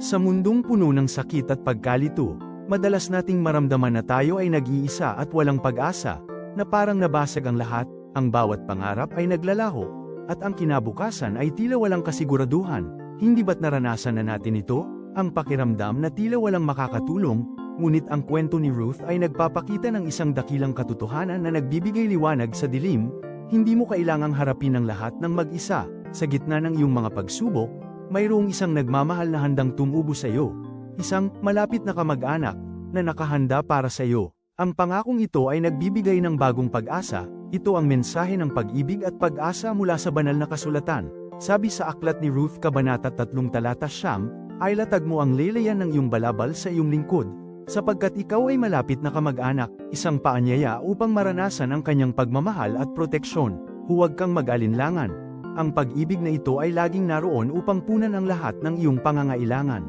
Sa mundong puno ng sakit at pagkalito, madalas nating maramdaman na tayo ay nag-iisa at walang pag-asa, na parang nabasag ang lahat, ang bawat pangarap ay naglalaho, at ang kinabukasan ay tila walang kasiguraduhan. Hindi ba't naranasan na natin ito? Ang pakiramdam na tila walang makakatulong, ngunit ang kwento ni Ruth ay nagpapakita ng isang dakilang katotohanan na nagbibigay liwanag sa dilim. Hindi mo kailangang harapin ang lahat ng mag-isa. Sa gitna ng iyong mga pagsubok, mayroong isang nagmamahal na handang tumubo sa iyo. Isang malapit na kamag-anak na nakahanda para sa iyo. Ang pangakong ito ay nagbibigay ng bagong pag-asa. Ito ang mensahe ng pag-ibig at pag-asa mula sa banal na kasulatan. Sabi sa aklat ni Ruth Kabanata 3 Talata 9, ay latag mo ang laylayan ng iyong balabal sa iyong lingkod, sapagkat ikaw ay malapit na kamag-anak, isang paanyaya upang maranasan ang kanyang pagmamahal at proteksyon. Huwag kang mag-alinlangan. Ang pag-ibig na ito ay laging naroon upang punan ang lahat ng iyong pangangailangan.